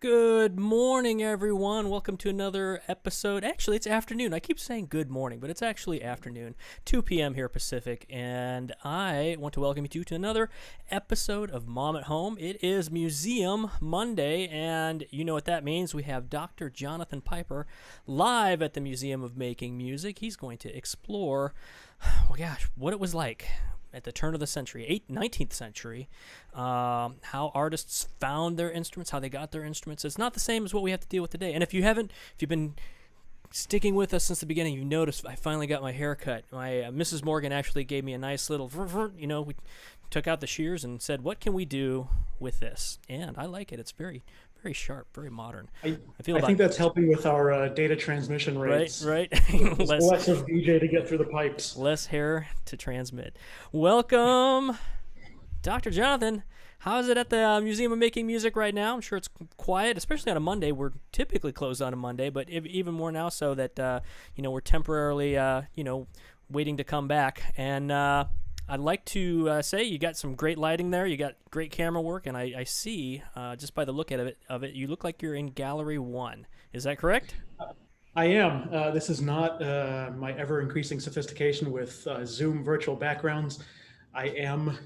Good morning, everyone. Welcome to another episode. Actually, it's afternoon. I keep saying good morning, but it's actually afternoon, 2 p.m. here Pacific, and I want to welcome you to another episode of Mom at Home. It is Museum Monday, and you know what that means. We have Dr. Jonathan Piper live at the Museum of Making Music. He's going to explore, what it was like at the turn of the century, 19th century, how artists found their instruments, how they got their instruments. It's not the same as what we have to deal with today. And if you've been sticking with us since the beginning, you noticed I finally got my hair cut. My Mrs. Morgan actually gave me a nice little, we took out the shears and said, what can we do with this? And I like it. It's very, very sharp, very modern. I think that's helping with our data transmission rates. Right. There's less of DJ to get through the pipes. Less hair to transmit. Welcome, Dr. Jonathan. How is it at the Museum of Making Music right now? I'm sure it's quiet, especially on a Monday. We're typically closed on a Monday, but even more now so that, we're temporarily, waiting to come back. And I'd like to say you got some great lighting there. You got great camera work, and I see, just by the look of it, you look like you're in Gallery 1. Is that correct? I am. This is not my ever-increasing sophistication with Zoom virtual backgrounds. I am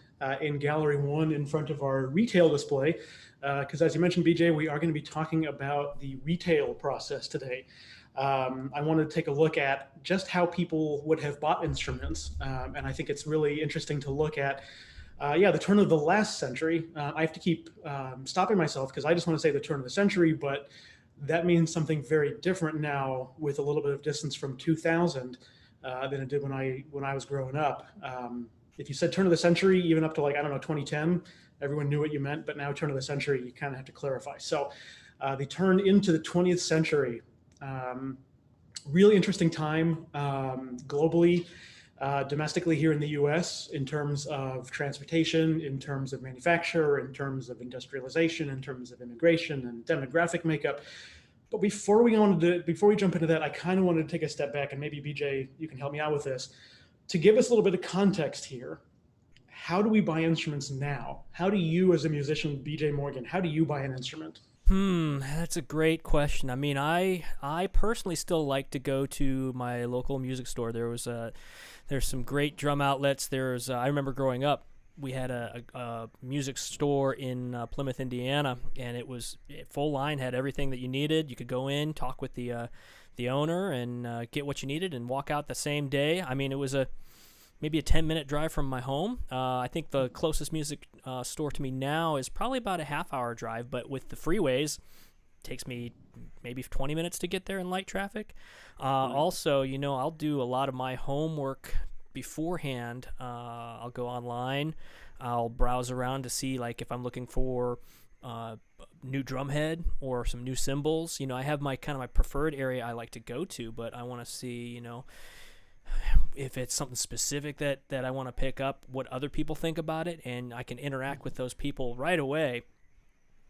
in Gallery 1 in front of our retail display, because as you mentioned, BJ, we are going to be talking about the retail process today. I wanted to take a look at just how people would have bought instruments, and I think it's really interesting to look at the turn of the last century. I have to keep stopping myself because I just want to say the turn of the century, but that means something very different now with a little bit of distance from 2000 than it did when I was growing up. If you said turn of the century, even up to 2010, everyone knew what you meant, but now turn of the century, you kind of have to clarify. So the turn into the 20th century, really interesting time globally, domestically here in the US in terms of transportation, in terms of manufacture, in terms of industrialization, in terms of immigration and demographic makeup. But before we jump into that, I kind of wanted to take a step back, and maybe BJ, you can help me out with this, to give us a little bit of context here. How do we buy instruments now? How do you, as a musician, BJ Morgan, how do you buy an instrument? That's a great question. I mean, I personally still like to go to my local music store. There's some great drum outlets. I remember growing up, we had a music store in Plymouth, Indiana, and it was full line, had everything that you needed. You could go in, talk with the owner, and get what you needed, and walk out the same day. I mean, it was maybe a 10-minute drive from my home. I think the closest music store to me now is probably about a half-hour drive, but with the freeways, it takes me maybe 20 minutes to get there in light traffic. Also, I'll do a lot of my homework beforehand. I'll go online. I'll browse around to see, if I'm looking for new drum head or some new cymbals. I have my preferred area I like to go to, but I want to see, if it's something specific that I want to pick up, what other people think about it, and I can interact with those people right away,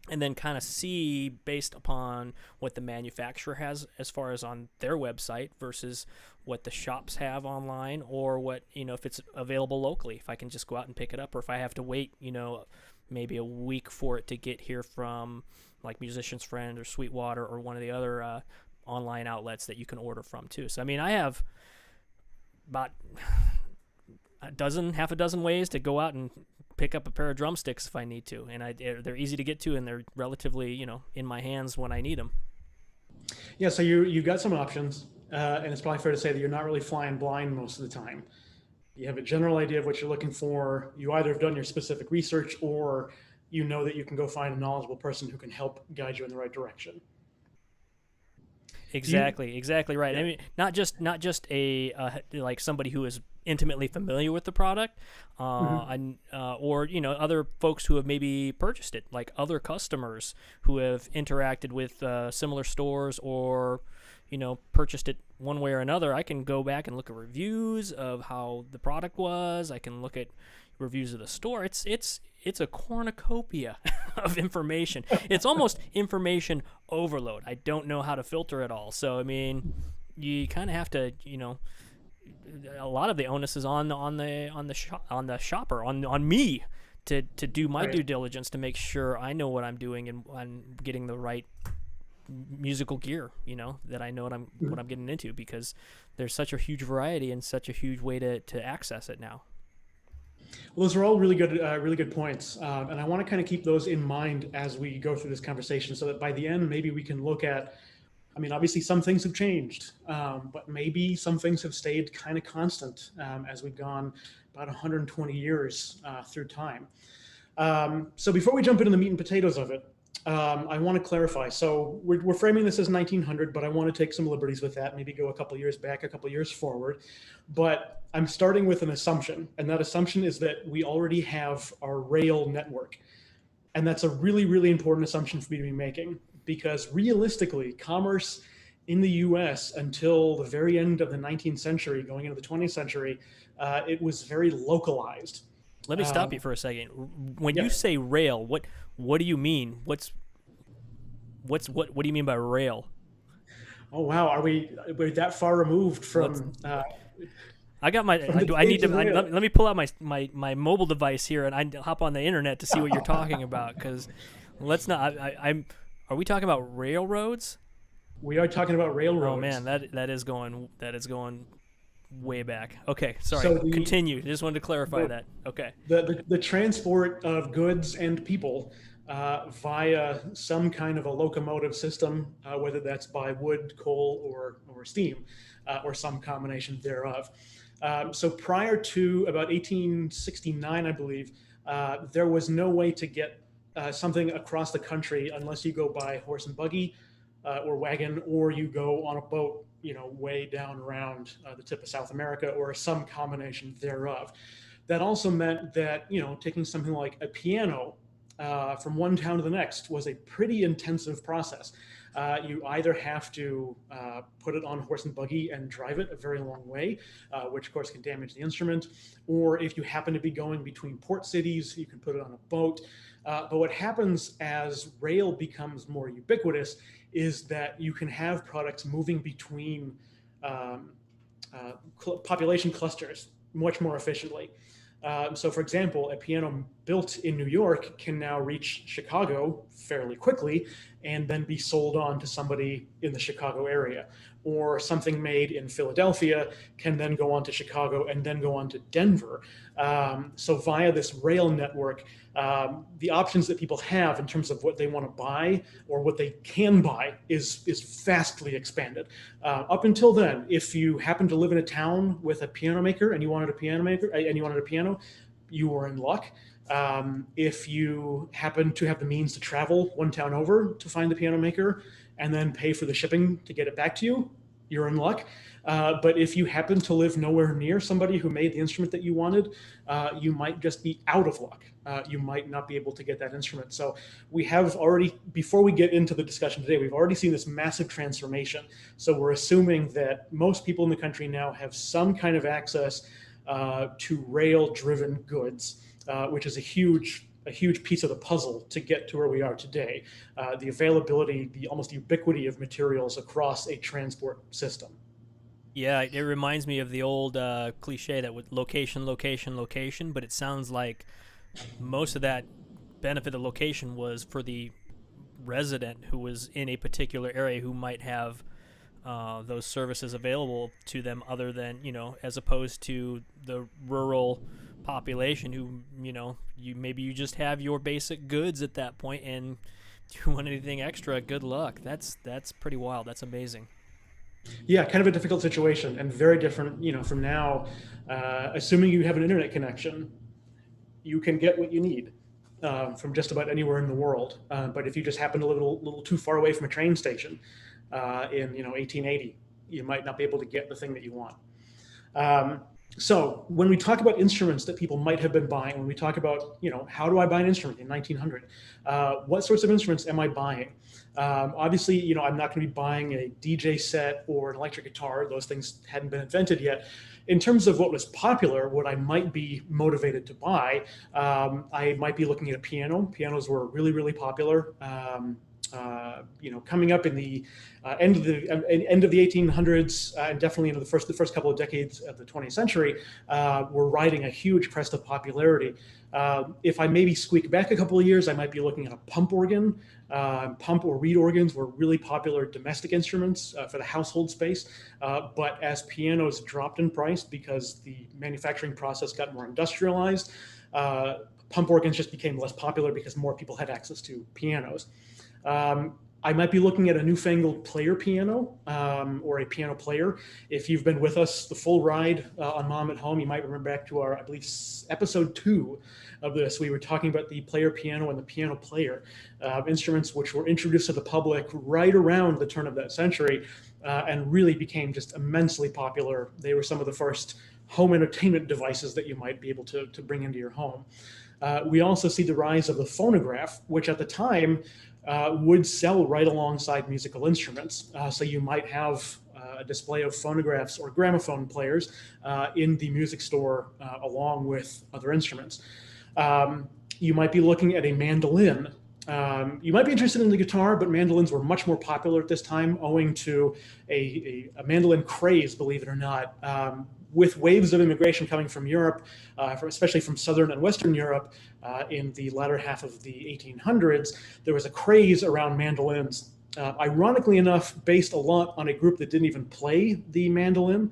and then kind of see based upon what the manufacturer has as far as on their website versus what the shops have online, or what, if it's available locally, if I can just go out and pick it up, or if I have to wait, maybe a week for it to get here from Musician's Friend or Sweetwater or one of the other online outlets that you can order from too. So, I mean, I have about half a dozen ways to go out and pick up a pair of drumsticks if I need to, and they're easy to get to, and they're relatively, in my hands when I need them. Yeah, so you've got some options, and it's probably fair to say that you're not really flying blind most of the time. You have a general idea of what you're looking for. You either have done your specific research, or you know that you can go find a knowledgeable person who can help guide you in the right direction. Exactly right. Yeah. I mean, not just a somebody who is intimately familiar with the product, or other folks who have maybe purchased it, like other customers who have interacted with similar stores, or purchased it one way or another. I can go back and look at reviews of how the product was. I can look at reviews of the store. It's a cornucopia of information. It's almost information overload. I don't know how to filter it all. So, I mean, you kind of have to, a lot of the onus is on the shopper, on me to do my Right. due diligence to make sure I know what I'm doing and I'm getting the right musical gear, that I know what I'm getting into, because there's such a huge variety and such a huge way to access it now. Well, those are all really good points, and I want to kind of keep those in mind as we go through this conversation, so that by the end, maybe we can look at. I mean, obviously, some things have changed, but maybe some things have stayed kind of constant as we've gone about 120 years through time. So before we jump into the meat and potatoes of it, I want to clarify. So we're framing this as 1900, but I want to take some liberties with that, maybe go a couple years back, a couple years forward. But I'm starting with an assumption, and that assumption is that we already have our rail network. And that's a really, really important assumption for me to be making, because realistically, commerce in the US until the very end of the 19th century, going into the 20th century, it was very localized. Let me stop you Um, for a second. When you yeah. say rail, what do you mean? What do you mean by rail? Oh wow, we're that far removed Let's. I got my. from the I need days of to. rail? Let me pull out my mobile device here and I hop on the internet to see what you're talking about. Because let's not. I'm. Are we talking about railroads? We are talking about Oh railroads. man, that is going way back. Okay, sorry. So the Continue. Just wanted to clarify the that. Okay. the transport of goods and people via some kind of a locomotive system, whether that's by wood, coal, or steam, or some combination thereof. So prior to about 1869, I believe, there was no way to get something across the country unless you go by horse and buggy or wagon, or you go on a boat, way down around the tip of South America, or some combination thereof. That also meant that, taking something like a piano from one town to the next was a pretty intensive process. You either have to put it on horse and buggy and drive it a very long way, which of course can damage the instrument, or if you happen to be going between port cities, you can put it on a boat. But what happens as rail becomes more ubiquitous is that you can have products moving between um, population clusters much more efficiently. So, for example, a piano built in New York can now reach Chicago fairly quickly and then be sold on to somebody in the Chicago area. Or something made in Philadelphia can then go on to Chicago and then go on to Denver. So, via this rail network, the options that people have in terms of what they want to buy or what they can buy is vastly expanded. Up until then, if you happen to live in a town with a piano maker and you wanted a piano, you were in luck. If you happen to have the means to travel one town over to find the piano maker and then pay for the shipping to get it back to you, you're in luck. But if you happen to live nowhere near somebody who made the instrument that you wanted, you might just be out of luck. You might not be able to get that instrument. So we have already, before we get into the discussion today, we've already seen this massive transformation. So we're assuming that most people in the country now have some kind of access to rail-driven goods, which is a huge piece of the puzzle to get to where we are today. The availability, the almost ubiquity of materials across a transport system. Yeah, it reminds me of the old cliche that with location, location, location. But it sounds like most of that benefit of location was for the resident who was in a particular area who might have those services available to them, other than, as opposed to the rural population who, you just have your basic goods at that point, and if you want anything extra, good luck. That's pretty wild. That's amazing. Yeah, kind of a difficult situation and very different, from now. Assuming you have an internet connection, you can get what you need from just about anywhere in the world. But if you just happen to live a little too far away from a train station in 1880, you might not be able to get the thing that you want. So when we talk about instruments that people might have been buying, when we talk about, how do I buy an instrument in 1900? What sorts of instruments am I buying? Obviously, I'm not going to be buying a DJ set or an electric guitar. Those things hadn't been invented yet. In terms of what was popular, what I might be motivated to buy, I might be looking at a piano. Pianos were really, really popular. coming up in the end of the 1800s, and definitely into the first couple of decades of the 20th century, were riding a huge crest of popularity. If I maybe squeak back a couple of years, I might be looking at a pump organ. Pump or reed organs were really popular domestic instruments for the household space. But as pianos dropped in price because the manufacturing process got more industrialized, pump organs just became less popular because more people had access to pianos. I might be looking at a newfangled player piano, or a piano player. If you've been with us the full ride on Mom at Home, you might remember back to our, I believe, episode 2 of this. We were talking about the player piano and the piano player, instruments which were introduced to the public right around the turn of that century, and really became just immensely popular. They were some of the first home entertainment devices that you might be able to bring into your home. We also see the rise of the phonograph, which at the time would sell right alongside musical instruments. So you might have a display of phonographs or gramophone players in the music store along with other instruments. You might be looking at a mandolin. You might be interested in the guitar, but mandolins were much more popular at this time owing to a mandolin craze, believe it or not. With waves of immigration coming from Europe, especially from Southern and Western Europe in the latter half of the 1800s, there was a craze around mandolins. Ironically enough, based a lot on a group that didn't even play the mandolin.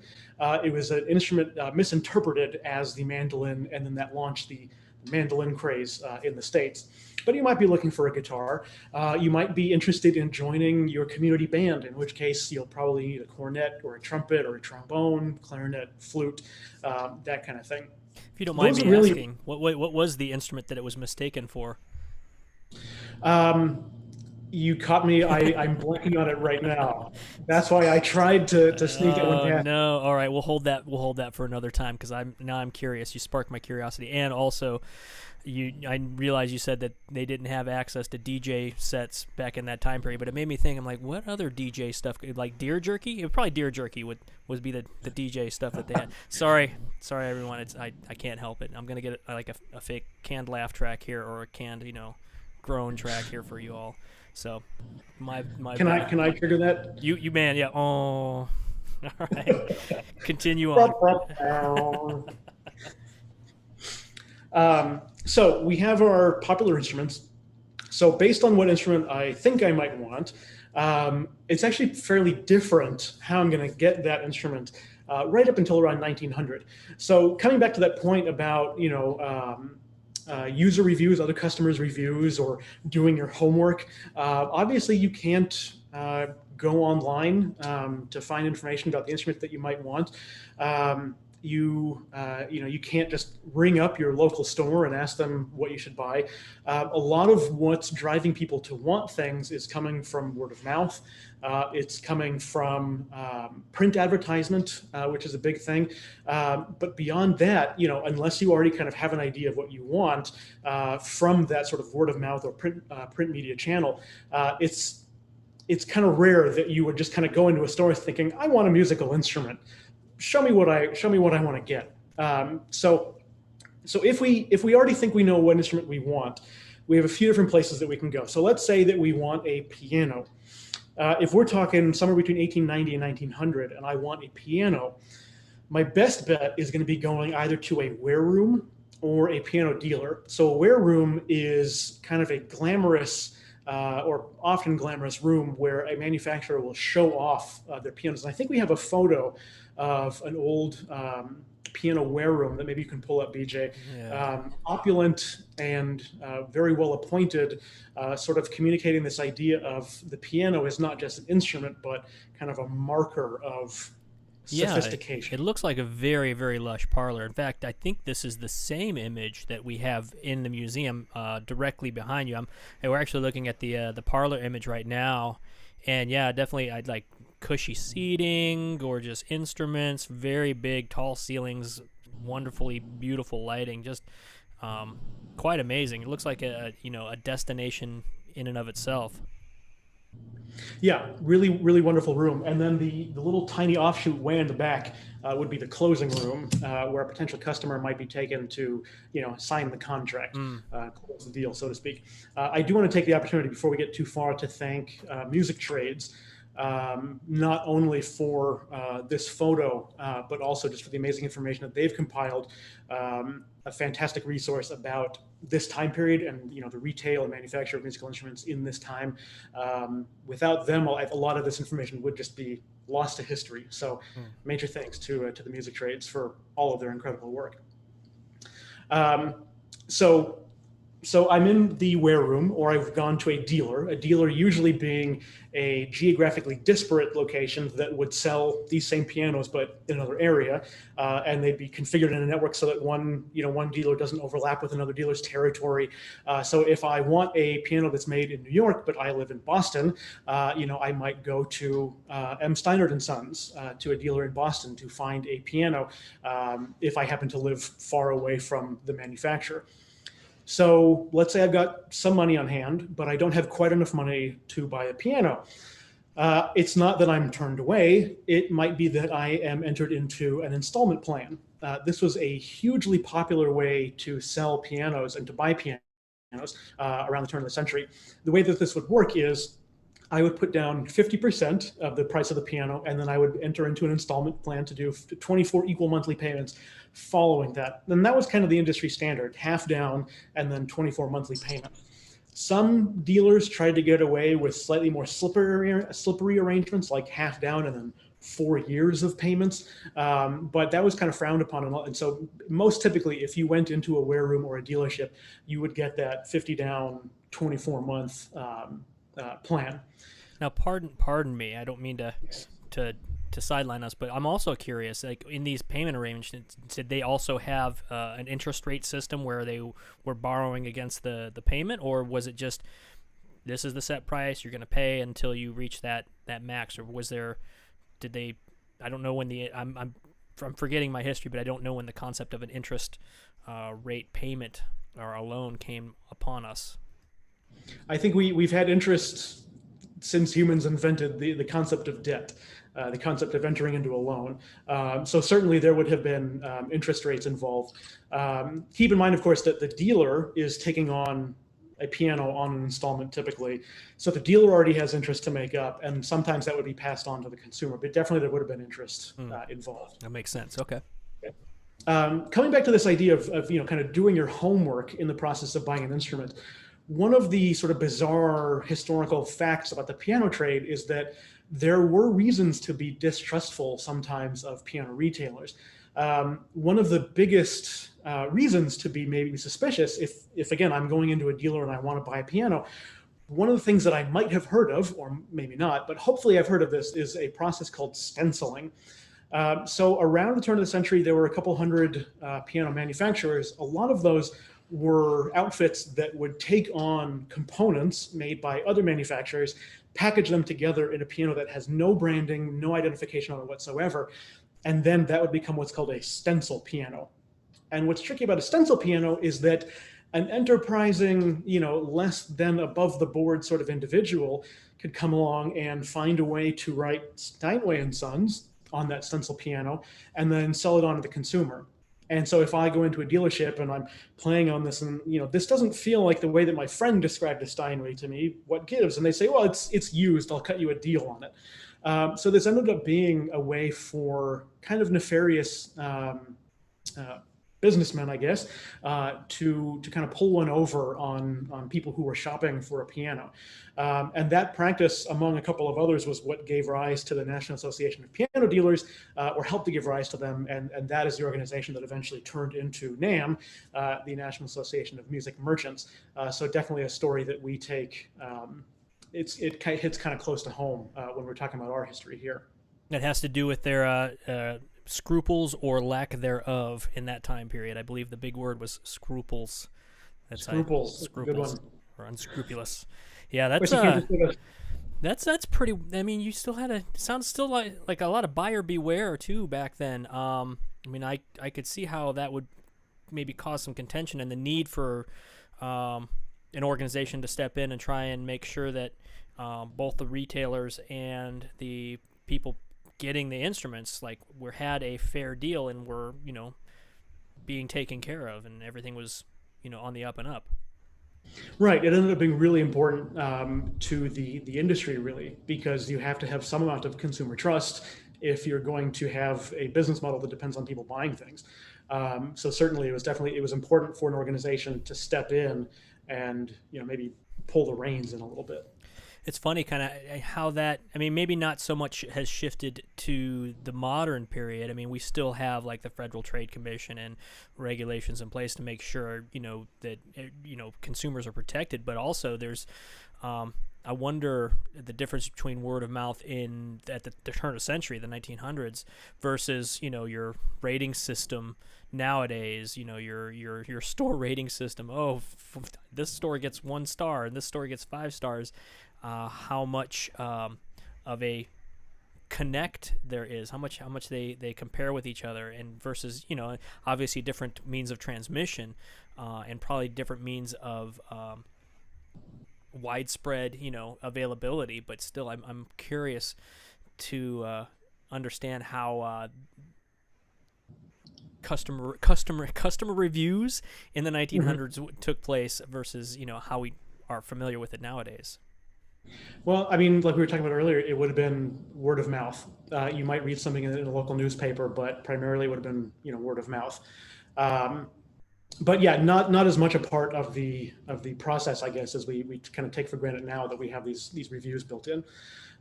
It was an instrument misinterpreted as the mandolin, and then that launched the mandolin craze in the States. But you might be looking for a guitar. You might be interested in joining your community band, in which case you'll probably need a cornet or a trumpet or a trombone, clarinet, flute, that kind of thing. If you don't mind me asking, what was the instrument that it was mistaken for? You caught me. I'm blanking on it right now. That's why I tried to sneak it one past. No, all right. We'll hold that for another time because I'm curious. You sparked my curiosity, and also, I realize you said that they didn't have access to DJ sets back in that time period, but it made me think. I'm like, what other DJ stuff? Like Deer Jerky? It would probably Deer Jerky would be the DJ stuff that they had. Sorry, everyone. I can't help it. I'm gonna get like a fake canned laugh track here or a canned groan track here for you all. So, my can I trigger that? You man, yeah. Oh, all right. Continue on. So we have our popular instruments. So based on what instrument I think I might want, it's actually fairly different how I'm going to get that instrument right up until around 1900. So coming back to that point about user reviews, other customers' reviews, or doing your homework. Obviously, you can't go online to find information about the instrument that you might want. You can't just ring up your local store and ask them what you should buy. A lot of what's driving people to want things is coming from word of mouth. It's coming from print advertisement, which is a big thing. But beyond that, unless you already kind of have an idea of what you want from that sort of word of mouth or print media channel, it's kind of rare that you would just kind of go into a store thinking, I want a musical instrument. Show me what I want to get. So if we already think we know what instrument we want, we have a few different places that we can go. So let's say that we want a piano. If we're talking somewhere between 1890 and 1900, and I want a piano, my best bet is going to be going either to a wareroom or a piano dealer. So a wareroom is kind of a glamorous or often glamorous room where a manufacturer will show off their pianos. And I think we have a photo of an old piano wareroom that maybe you can pull up, BJ. Yeah. Opulent and very well appointed, sort of communicating this idea of the piano is not just an instrument, but kind of a marker of sophistication. It looks like a very, very lush parlor. In fact, I think this is the same image that we have in the museum directly behind you. And we're actually looking at the parlor image right now. And yeah, definitely I'd like cushy seating, gorgeous instruments, very big, tall ceilings, wonderfully beautiful lighting, just quite amazing. It looks like a destination in and of itself. Yeah, really, really wonderful room. And then the little tiny offshoot way in the back would be the closing room, where a potential customer might be taken to, sign the contract, Mm. close the deal, so to speak. I do want to take the opportunity before we get too far to thank Music Trades, not only for this photo, but also just for the amazing information that they've compiled. A fantastic resource about this time period and the retail and manufacture of musical instruments in this time. Without them, a lot of this information would just be lost to history. So, Mm. major thanks to the Music Trades for all of their incredible work. Um, so so I'm in the wear room, or I've gone to a dealer usually being a geographically disparate location that would sell these same pianos, but in another area, and they'd be configured in a network so that one dealer doesn't overlap with another dealer's territory. So if I want a piano that's made in New York, but I live in Boston, I might go to M. Steinert and Sons, to a dealer in Boston to find a piano, if I happen to live far away from the manufacturer. So let's say I've got some money on hand, but I don't have quite enough money to buy a piano. It's not that I'm turned away. It might be that I am entered into an installment plan. This was a hugely popular way to sell pianos and to buy pianos around the turn of the century. The way that this would work is I would put down 50% of the price of the piano, and then I would enter into an installment plan to do 24 equal monthly payments following that. And that was kind of the industry standard, half down and then 24 monthly payments. Some dealers tried to get away with slightly more slippery arrangements, like half down and then 4 years of payments. But that was kind of frowned upon. And so most typically, if you went into a wear room or a dealership, you would get that 50 down, 24-month plan. Now, pardon me. I don't mean to sideline us, but I'm also curious. Like in these payment arrangements, did they also have an interest rate system where they were borrowing against the payment, or was it just this is the set price you're going to pay until you reach that max, or was there? Did they? I don't know when I'm forgetting my history, but I don't know when the concept of an interest rate payment or a loan came upon us. I think we've had interest since humans invented the concept of debt, the concept of entering into a loan. So certainly there would have been interest rates involved. Keep in mind, of course, that the dealer is taking on a piano on an installment typically. So the dealer already has interest to make up, and sometimes that would be passed on to the consumer, but definitely there would have been interest involved. That makes sense. Okay. Coming back to this idea of kind of doing your homework in the process of buying an instrument, one of the sort of bizarre historical facts about the piano trade is that there were reasons to be distrustful sometimes of piano retailers. One of the biggest reasons to be maybe suspicious, if again, I'm going into a dealer and I want to buy a piano, one of the things that I might have heard of, or maybe not, but hopefully I've heard of this, is a process called stenciling. So around the turn of the century, there were a couple hundred piano manufacturers. A lot of those were outfits that would take on components made by other manufacturers, package them together in a piano that has no branding, no identification on it whatsoever, and then that would become what's called a stencil piano. And what's tricky about a stencil piano is that an enterprising, less than above the board sort of individual could come along and find a way to write Steinway and Sons on that stencil piano and then sell it on to the consumer. And so if I go into a dealership and I'm playing on this and, this doesn't feel like the way that my friend described a Steinway to me, what gives? And they say, well, it's used, I'll cut you a deal on it. So this ended up being a way for kind of nefarious businessmen, I guess, to kind of pull one over on people who were shopping for a piano. And that practice, among a couple of others, was what gave rise to the National Association of Piano Dealers, or helped to give rise to them. And that is the organization that eventually turned into NAMM, the National Association of Music Merchants. So definitely a story that we take, it hits kind of close to home when we're talking about our history here. It has to do with their scruples or lack thereof in that time period. I believe the big word was scruples. Scruples. Good one. Or unscrupulous. Yeah, that's pretty. I mean, you still had sounds still like a lot of buyer beware too back then. I mean, I could see how that would maybe cause some contention and the need for an organization to step in and try and make sure that both the retailers and the people getting the instruments, like, we had a fair deal and were, being taken care of, and everything was, on the up and up. Right. It ended up being really important to the industry, really, because you have to have some amount of consumer trust if you're going to have a business model that depends on people buying things. So certainly, it was important for an organization to step in and maybe pull the reins in a little bit. It's funny kind of how that, I mean, maybe not so much has shifted to the modern period. I mean, we still have like the Federal Trade Commission and regulations in place to make sure, that, consumers are protected, but also there's, I wonder the difference between word of mouth at the turn of the century, the 1900s, versus your rating system nowadays. Your store rating system. Oh, this store gets 1 star and this store gets 5 stars. How much of a connect there is, how much they compare with each other, and versus obviously different means of transmission, and probably different means of widespread availability. But still, I'm curious to understand how customer reviews in the 1900s took place versus how we are familiar with it nowadays. Well, I mean, like we were talking about earlier, it would have been word of mouth. You might read something in a local newspaper, but primarily it would have been, word of mouth. Um, but yeah, not as much a part of the process, I guess, as we kind of take for granted now that we have these reviews built in.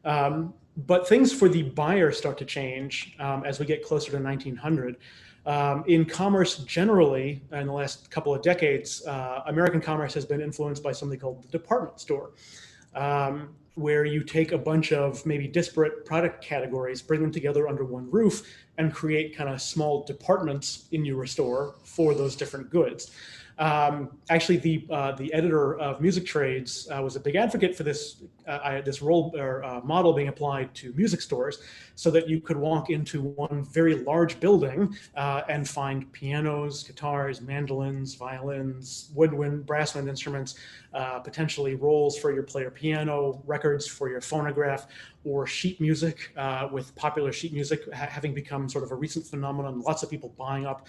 But things for the buyer start to change as we get closer to 1900. In commerce generally, in the last couple of decades, American commerce has been influenced by something called the department store, where you take a bunch of maybe disparate product categories, bring them together under one roof, and create kind of small departments in your store for those different goods. Actually, the editor of Music Trades was a big advocate for this role or model being applied to music stores, so that you could walk into one very large building and find pianos, guitars, mandolins, violins, woodwind, brass wind instruments, potentially rolls for your player piano, records for your phonograph, or sheet music, with popular sheet music having become sort of a recent phenomenon. Lots of people buying up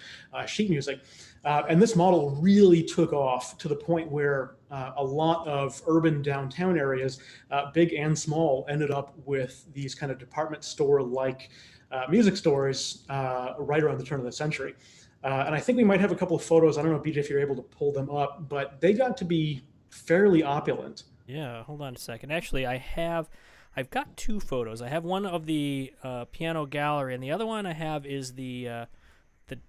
sheet music. And this model really took off to the point where a lot of urban downtown areas, big and small, ended up with these kind of department store-like music stores right around the turn of the century. And I think we might have a couple of photos. I don't know, BJ, if you're able to pull them up, but they got to be fairly opulent. Yeah, hold on a second. Actually, I've got 2 photos. I have one of the piano gallery, and the other one I have is the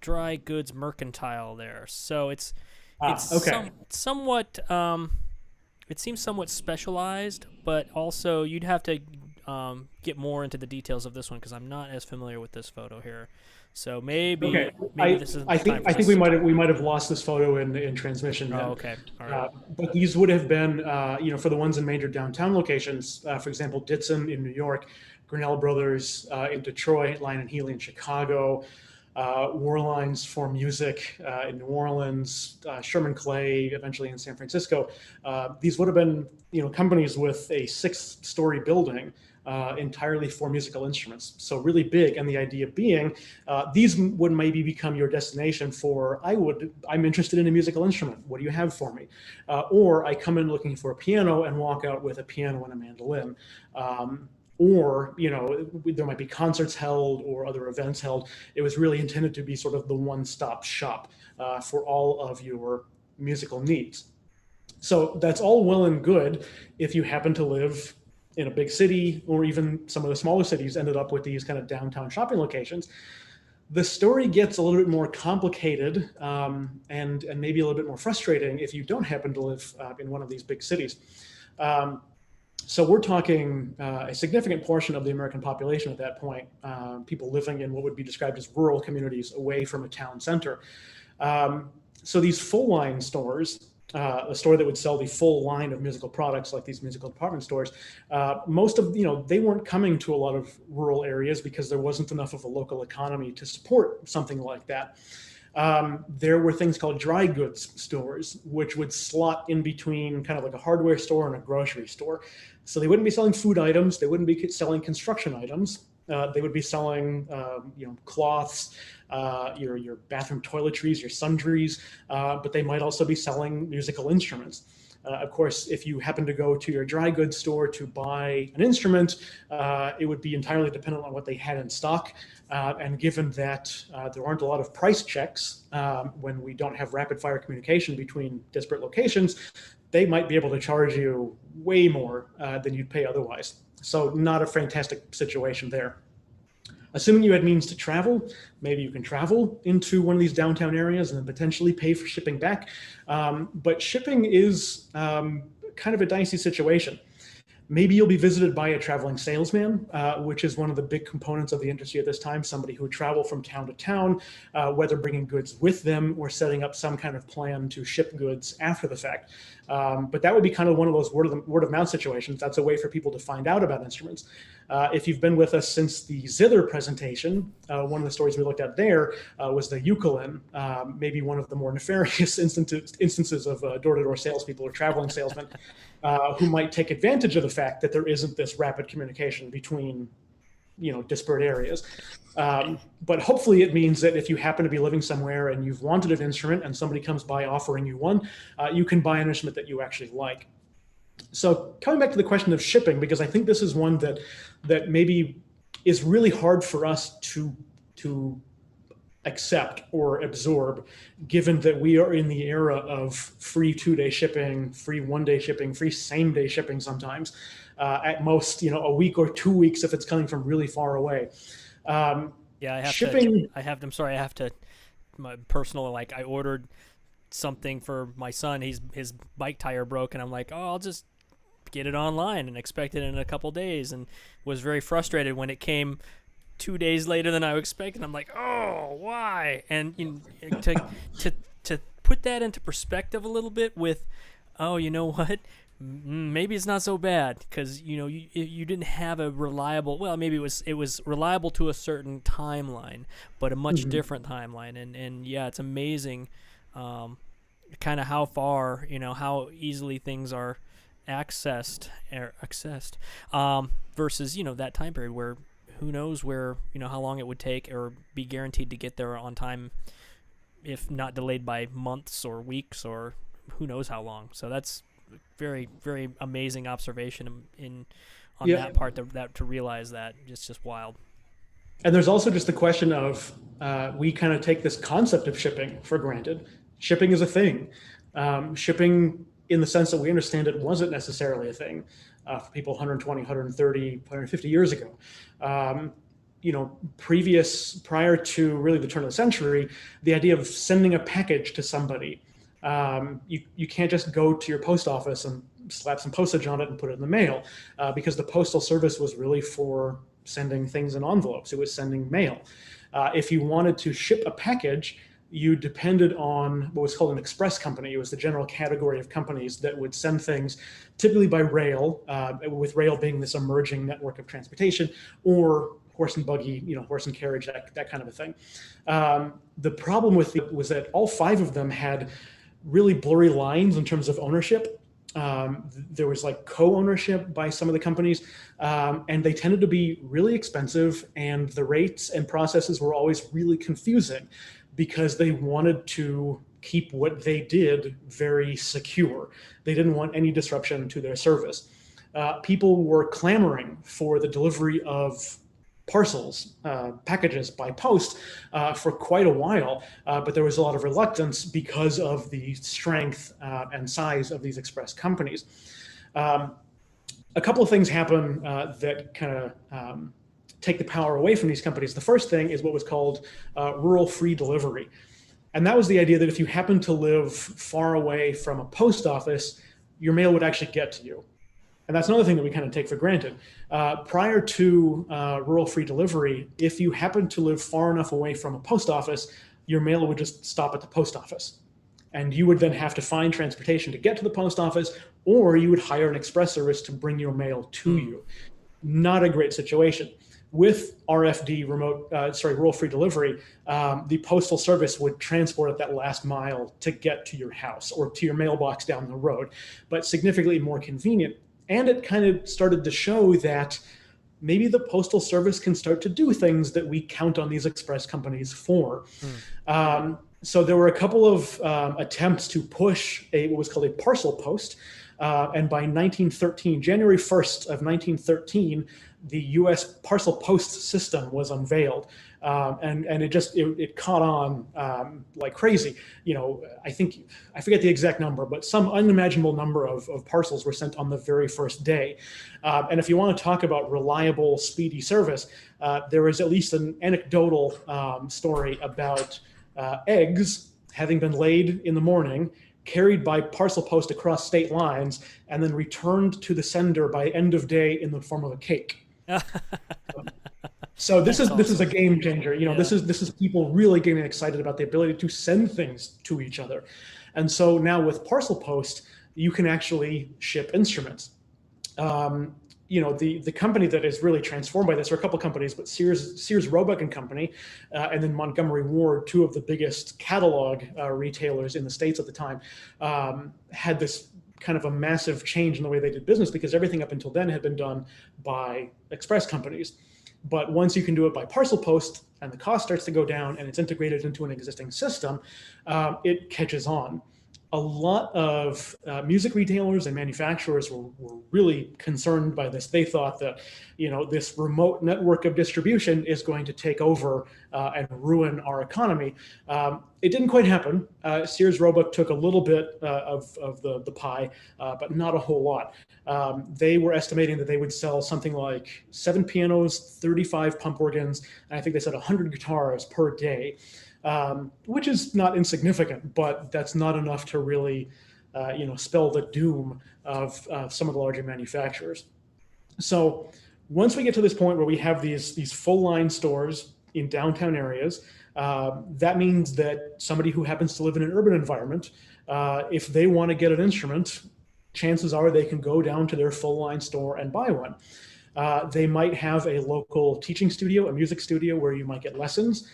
dry goods mercantile there. So it's Okay. somewhat it seems somewhat specialized, but also you'd have to get more into the details of this one because I'm not as familiar with this photo here. So maybe Okay. this isn't I the time think for I think this. we might have lost this photo in transmission Oh, then. okay. All right. But these would have been, for the ones in major downtown locations, for example, Ditson in New York, Grinnell Brothers in Detroit, Lion and Healy in Chicago, Warlines for Music in New Orleans, Sherman Clay eventually in San Francisco. These would have been, companies with a 6-story building entirely for musical instruments. So really big. And the idea being, these would maybe become your destination for, I'm interested in a musical instrument. What do you have for me? Or I come in looking for a piano and walk out with a piano and a mandolin. Or, there might be concerts held or other events held. It was really intended to be sort of the one-stop shop for all of your musical needs. So that's all well and good if you happen to live in a big city, or even some of the smaller cities ended up with these kind of downtown shopping locations. The story gets a little bit more complicated, and maybe a little bit more frustrating if you don't happen to live in one of these big cities. So we're talking a significant portion of the American population at that point, people living in what would be described as rural communities away from a town center. So these full line stores, a store that would sell the full line of musical products like these musical department stores, most of, they weren't coming to a lot of rural areas because there wasn't enough of a local economy to support something like that. There were things called dry goods stores, which would slot in between kind of like a hardware store and a grocery store. So they wouldn't be selling food items. They wouldn't be selling construction items. They would be selling, cloths, your bathroom toiletries, your sundries, but they might also be selling musical instruments. Of course, if you happen to go to your dry goods store to buy an instrument, it would be entirely dependent on what they had in stock. And given that there aren't a lot of price checks when we don't have rapid fire communication between disparate locations, they might be able to charge you way more than you'd pay otherwise. So not a fantastic situation there. Assuming you had means to travel, maybe you can travel into one of these downtown areas and then potentially pay for shipping back. But shipping is kind of a dicey situation. Maybe you'll be visited by a traveling salesman, which is one of the big components of the industry at this time, somebody who would travel from town to town, whether bringing goods with them or setting up some kind of plan to ship goods after the fact. But that would be kind of one of those word of mouth situations. That's a way for people to find out about instruments. If you've been with us since the zither presentation, one of the stories we looked at there was the ukulele, maybe one of the more nefarious instances of door-to-door salespeople or traveling salesmen who might take advantage of the fact that there isn't this rapid communication between disparate areas. But hopefully it means that if you happen to be living somewhere and you've wanted an instrument and somebody comes by offering you one, you can buy an instrument that you actually like. So coming back to the question of shipping, because I think this is one that maybe is really hard for us to accept or absorb, given that we are in the era of free 2-day shipping, free 1-day shipping, free same-day shipping sometimes, at most, a week or 2 weeks if it's coming from really far away. Yeah, shipping. I have to, my personal, I ordered something for my son. His bike tire broke, and I'm like, oh, I'll just get it online and expect it in a couple days, and was very frustrated when it came 2 days later than I expected. I'm like, oh, why? And to put that into perspective a little bit with, oh, you know what? Maybe it's not so bad because you didn't have a reliable. Well, maybe it was reliable to a certain timeline, but a much different timeline. And yeah, it's amazing, kind of how far how easily things are accessed versus that time period where who knows where how long it would take or be guaranteed to get there on time, if not delayed by months or weeks or who knows how long. So that's very, very amazing observation on that part to realize that. It's just wild. And there's also just the question of we kind of take this concept of shipping for granted. Shipping is a thing. Shipping, in the sense that we understand it, wasn't necessarily a thing for people 120, 130, 150 years ago. Prior to really the turn of the century, the idea of sending a package to somebody, you can't just go to your post office and slap some postage on it and put it in the mail, because the postal service was really for sending things in envelopes. It was sending mail. If you wanted to ship a package, you depended on what was called an express company. It was the general category of companies that would send things typically by rail, with rail being this emerging network of transportation, or horse and buggy, horse and carriage, that kind of a thing. The problem with it was that all 5 of them had really blurry lines in terms of ownership. There was co-ownership by some of the companies, and they tended to be really expensive, and the rates and processes were always really confusing because they wanted to keep what they did very secure. They didn't want any disruption to their service. People were clamoring for the delivery of parcels, packages by post for quite a while, but there was a lot of reluctance because of the strength and size of these express companies. A couple of things happen that kind of take the power away from these companies. The first thing is what was called rural free delivery. And that was the idea that if you happen to live far away from a post office, your mail would actually get to you. And that's another thing that we kind of take for granted. Prior to rural free delivery, if you happen to live far enough away from a post office, your mail would just stop at the post office. And you would then have to find transportation to get to the post office, or you would hire an express service to bring your mail to you. Not a great situation. with RFD rural free delivery, the postal service would transport it that last mile to get to your house or to your mailbox down the road, but significantly more convenient. And it kind of started to show that maybe the postal service can start to do things that we count on these express companies for. So there were a couple of attempts to push what was called a parcel post. And by 1913, January 1st of 1913, the U.S. parcel post system was unveiled. And it caught on like crazy. I forget the exact number, but some unimaginable number of parcels were sent on the very first day. And if you want to talk about reliable, speedy service, there is at least an anecdotal story about eggs having been laid in the morning, carried by parcel post across state lines, and then returned to the sender by end of day in the form of a cake. So this is a game changer. This is people really getting excited about the ability to send things to each other. And so now with parcel post, you can actually ship instruments. The company that is really transformed by this are a couple companies, but Sears Roebuck and Company, and then Montgomery Ward, two of the biggest catalog retailers in the States at the time, had this kind of a massive change in the way they did business, because everything up until then had been done by express companies. But once you can do it by parcel post and the cost starts to go down and it's integrated into an existing system, it catches on. A lot of music retailers and manufacturers were really concerned by this. They thought that, this remote network of distribution is going to take over and ruin our economy. It didn't quite happen. Sears Roebuck took a little bit of the pie, but not a whole lot. They were estimating that they would sell something like 7 pianos, 35 pump organs, and I think they said 100 guitars per day. Which is not insignificant, but that's not enough to really, spell the doom of some of the larger manufacturers. So once we get to this point where we have these full line stores in downtown areas, that means that somebody who happens to live in an urban environment, if they want to get an instrument, chances are they can go down to their full line store and buy one. They might have a local teaching studio, a music studio where you might get lessons.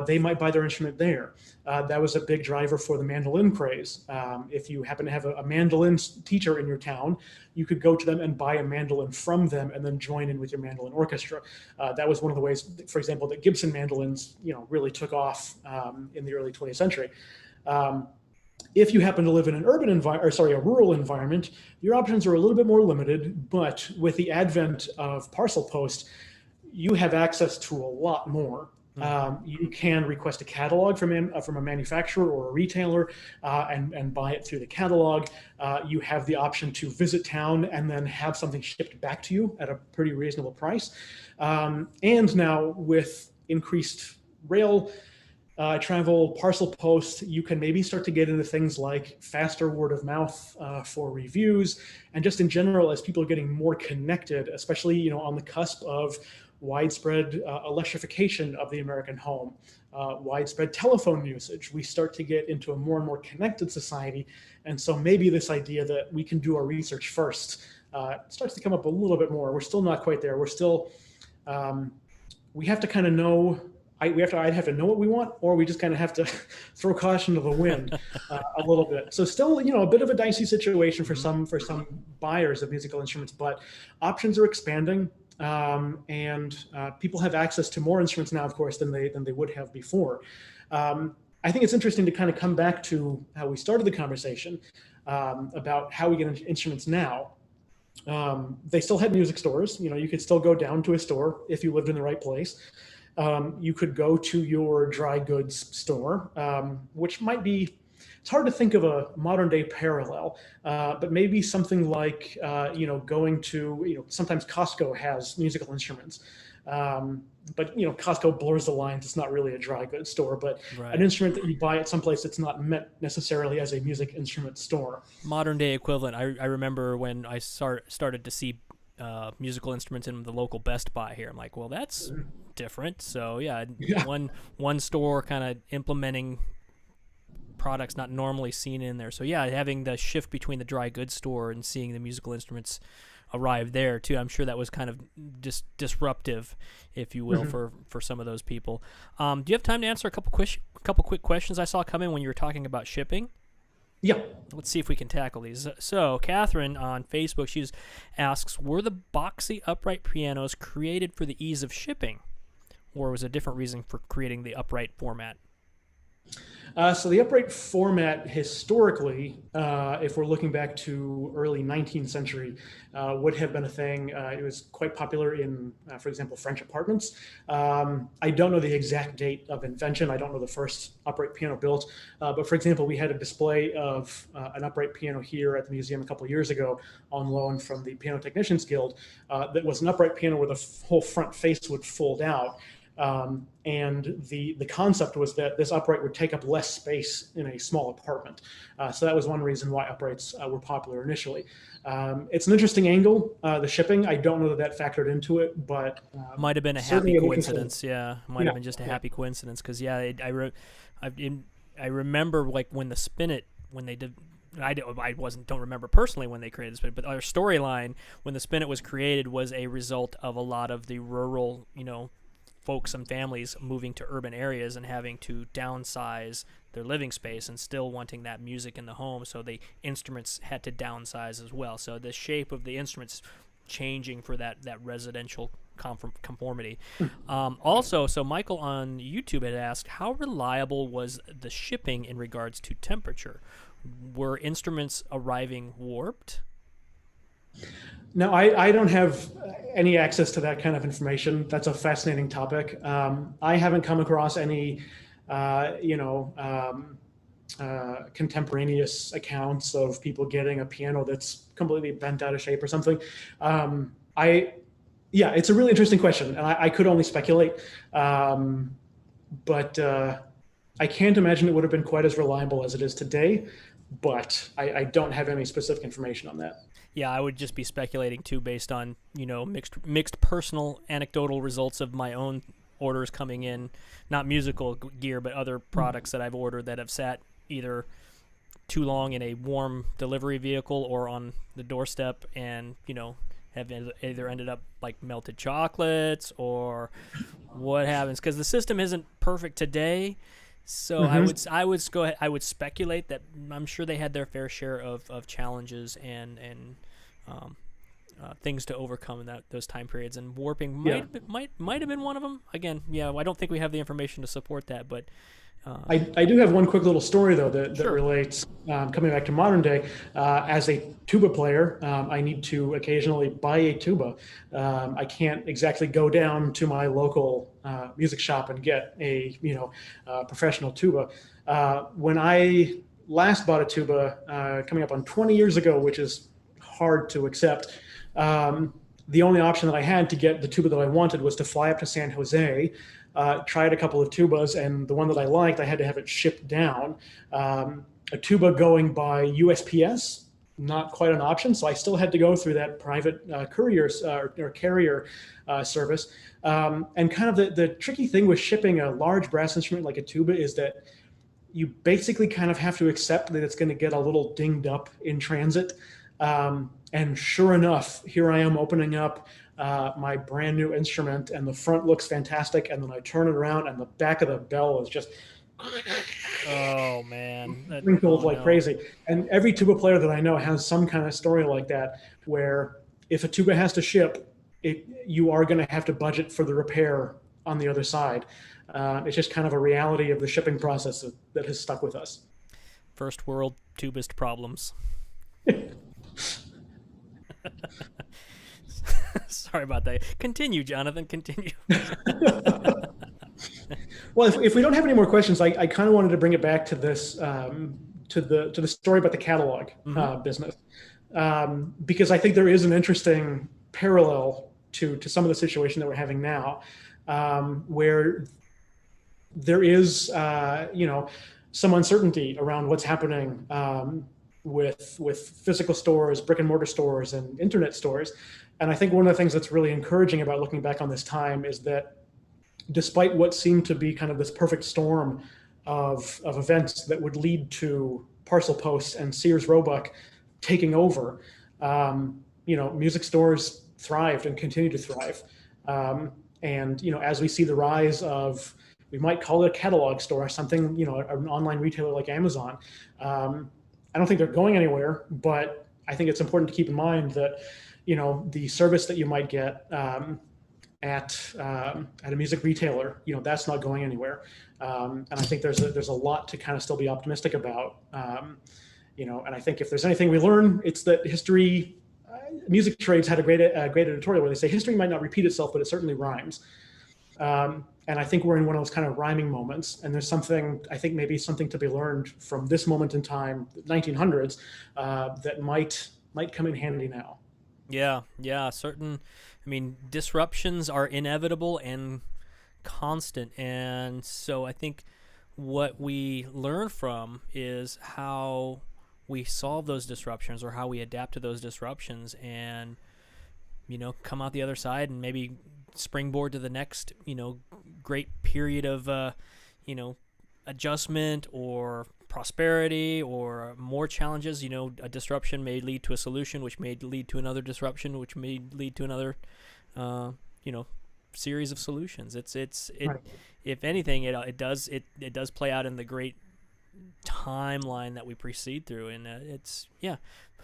They might buy their instrument there. That was a big driver for the mandolin craze. If you happen to have a mandolin teacher in your town, you could go to them and buy a mandolin from them and then join in with your mandolin orchestra. That was one of the ways, for example, that Gibson mandolins, really took off in the early 20th century. If you happen to live in an a rural environment, your options are a little bit more limited, but with the advent of parcel post, you have access to a lot more. You can request a catalog from a manufacturer or a retailer and buy it through the catalog. You have the option to visit town and then have something shipped back to you at a pretty reasonable price. And now with increased rail travel, parcel post, you can maybe start to get into things like faster word of mouth for reviews, and just in general, as people are getting more connected, especially on the cusp of widespread electrification of the American home, widespread telephone usage, we start to get into a more and more connected society. And so maybe this idea that we can do our research first starts to come up a little bit more. We're still not quite there. We're still, we have to kind of know. I'd have to know what we want, or we just kind of have to throw caution to the wind a little bit. So still, a bit of a dicey situation for some buyers of musical instruments, but options are expanding, and people have access to more instruments now, of course, than they would have before. I think it's interesting to kind of come back to how we started the conversation about how we get into instruments now. They still had music stores. You could still go down to a store if you lived in the right place. You could go to your dry goods store, which might be, it's hard to think of a modern day parallel, but maybe something like, going to, sometimes Costco has musical instruments. But Costco blurs the lines. It's not really a dry goods store, but right. An instrument that you buy at some place that's not meant necessarily as a music instrument store. Modern day equivalent. I remember when I started to see musical instruments in the local Best Buy here. I'm like, well, that's different. So yeah. One store kind of implementing products not normally seen in there. So yeah, having the shift between the dry goods store and seeing the musical instruments arrived there too. I'm sure that was kind of disruptive, if you will, Mhm. for some of those people. Do you have time to answer a couple quick questions I saw come in when you were talking about shipping? Yeah. Let's see if we can tackle these. So, Catherine on Facebook, she asks, were the boxy upright pianos created for the ease of shipping, or was a different reason for creating the upright format? So the upright format historically, if we're looking back to early 19th century, would have been a thing. It was quite popular in, for example, French apartments. I don't know the exact date of invention. I don't know the first upright piano built. But for example, we had a display of an upright piano here at the museum a couple of years ago on loan from the Piano Technicians Guild. That was an upright piano where the whole front face would fold out. And the concept was that this upright would take up less space in a small apartment. So that was one reason why uprights were popular initially. It's an interesting angle, the shipping. I don't know that that factored into it, but Might have been a happy coincidence. Yeah, might have been just a happy coincidence because I remember like when the Spinet when they did. Don't remember personally when they created the Spinet, but our storyline when the Spinet was created was a result of a lot of the rural, folks and families moving to urban areas and having to downsize their living space and still wanting that music in the home, so the instruments had to downsize as well. So the shape of the instruments changing for that residential conformity. Also, so Michael on YouTube had asked, how reliable was the shipping in regards to temperature? Were instruments arriving warped? No, I don't have any access to that kind of information. That's a fascinating topic. I haven't come across any, contemporaneous accounts of people getting a piano that's completely bent out of shape or something. Yeah, it's a really interesting question, and I could only speculate. But I can't imagine it would have been quite as reliable as it is today. But I don't have any specific information on that. Yeah, I would just be speculating too, based on mixed personal anecdotal results of my own orders coming in, not musical gear, but other products that I've ordered that have sat either too long in a warm delivery vehicle or on the doorstep, and have either ended up like melted chocolates or what happens, because the system isn't perfect today. So I would speculate that I'm sure they had their fair share of challenges and things to overcome in those time periods, and warping might have been one of them. Again, I don't think we have the information to support that, but I do have one quick little story though that Sure. relates, coming back to modern day. As a tuba player, I need to occasionally buy a tuba. I can't exactly go down to my local music shop and get a professional tuba. When I last bought a tuba, coming up on 20 years ago, which is hard to accept. The only option that I had to get the tuba that I wanted was to fly up to San Jose, tried a couple of tubas, and the one that I liked, I had to have it shipped down. A tuba going by USPS, not quite an option, so I still had to go through that private courier or carrier service. And kind of the tricky thing with shipping a large brass instrument like a tuba is that you basically kind of have to accept that it's going to get a little dinged up in transit. And sure enough, here I am opening up my brand new instrument, and the front looks fantastic, and then I turn it around, and the back of the bell is just oh man, wrinkled like crazy. And every tuba player that I know has some kind of story like that, where if a tuba has to ship, you are going to have to budget for the repair on the other side. It's just kind of a reality of the shipping process that has stuck with us. First world tubist problems. Sorry about that. Continue, Jonathan. Continue. Well, if we don't have any more questions, I kind of wanted to bring it back to this, to the story about the catalog business, because I think there is an interesting parallel to some of the situation that we're having now, where there is some uncertainty around what's happening with physical stores, brick and mortar stores, and internet stores. And I think one of the things that's really encouraging about looking back on this time is that despite what seemed to be kind of this perfect storm of events that would lead to Parcel Post and Sears Roebuck taking over, music stores thrived and continue to thrive. And as we see the rise of, we might call it a catalog store, something, an online retailer like Amazon. I don't think they're going anywhere, but I think it's important to keep in mind that, the service that you might get at a music retailer, that's not going anywhere. And I think there's a lot to kind of still be optimistic about. And I think if there's anything we learn, it's that history. Music Trades had a great editorial where they say history might not repeat itself, but it certainly rhymes. And I think we're in one of those kind of rhyming moments. And there's something, I think maybe something to be learned from this moment in time, 1900s, that might come in handy now. Yeah, disruptions are inevitable and constant. And so I think what we learn from is how we solve those disruptions or how we adapt to those disruptions and, come out the other side and maybe springboard to the next, great period of, adjustment or prosperity or more challenges. A disruption may lead to a solution, which may lead to another disruption, which may lead to another, series of solutions. Right. If anything, it does play out in the great timeline that we proceed through, and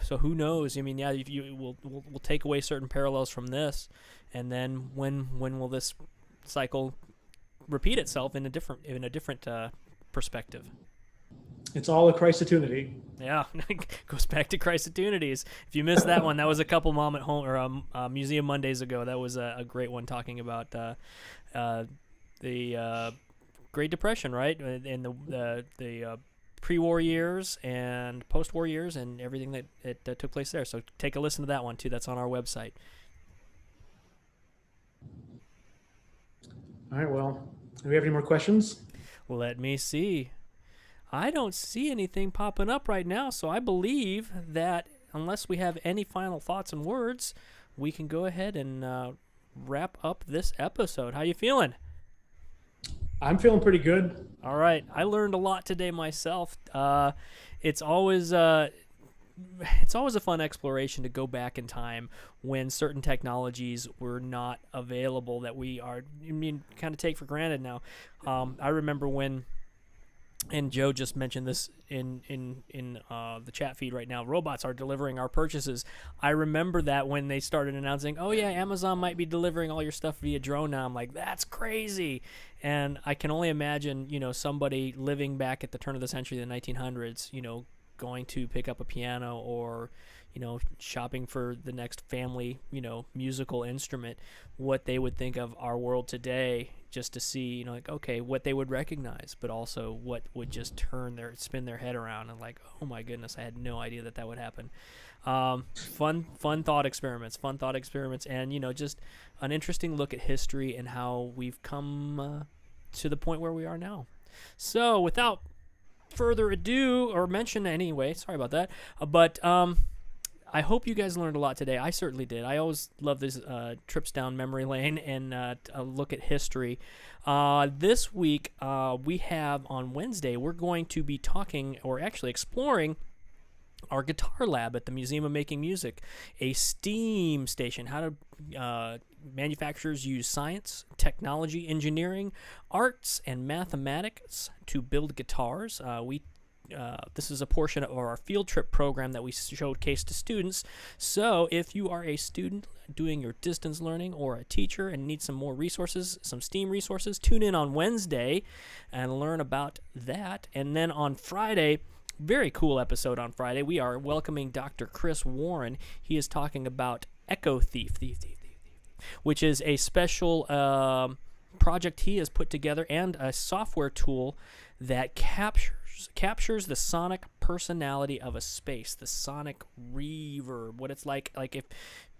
so who knows? We'll take away certain parallels from this, and then when will this cycle repeat itself in a different perspective? It's all a Christopportunity. Yeah, goes back to Christopportunities. If you missed that one, that was a couple Museum Mondays ago. That was a great one talking about the Great Depression, right? And the pre-war years and post-war years and everything that took place there. So take a listen to that one too. That's on our website. All right. Well, do we have any more questions? Let me see. I don't see anything popping up right now, so I believe that unless we have any final thoughts and words, we can go ahead and wrap up this episode. How you feeling? I'm feeling pretty good. All right. I learned a lot today myself. It's always a fun exploration to go back in time when certain technologies were not available that we kind of take for granted now. I remember when, and Joe just mentioned this in the chat feed right now, robots are delivering our purchases. I remember that when they started announcing, oh yeah, Amazon might be delivering all your stuff via drone now. I'm like, that's crazy. And I can only imagine, somebody living back at the turn of the century, the 1900s, going to pick up a piano or, shopping for the next family, musical instrument, what they would think of our world today, just to see, okay, what they would recognize, but also what would just spin their head around and like, oh my goodness, I had no idea that would happen. Fun thought experiments, and, just an interesting look at history and how we've come to the point where we are now. So without further ado, or mention anyway, sorry about that, but I hope you guys learned a lot today. I certainly did. I always love these trips down memory lane and a look at history. This week, we have on Wednesday, we're going to be talking, or actually exploring, our guitar lab at the Museum of Making Music, a STEAM station, how to manufacturers use science, technology, engineering, arts, and mathematics to build guitars. This is a portion of our field trip program that we showcase to students. So if you are a student doing your distance learning or a teacher and need some more resources, some STEAM resources, tune in on Wednesday and learn about that. And then on Friday, very cool episode on Friday, we are welcoming Dr. Chris Warren. He is talking about Echo Thief, which is a special project he has put together and a software tool that captures the sonic personality of a space, the sonic reverb, what it's like if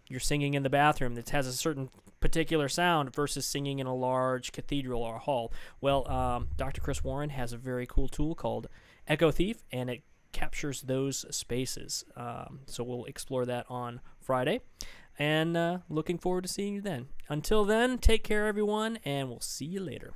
you're singing in the bathroom that has a certain particular sound versus singing in a large cathedral or hall. Well, Dr. Chris Warren has a very cool tool called Echo Thief, and it captures those spaces. So we'll explore that on Friday, and looking forward to seeing you then. Until then, take care, everyone, and we'll see you later.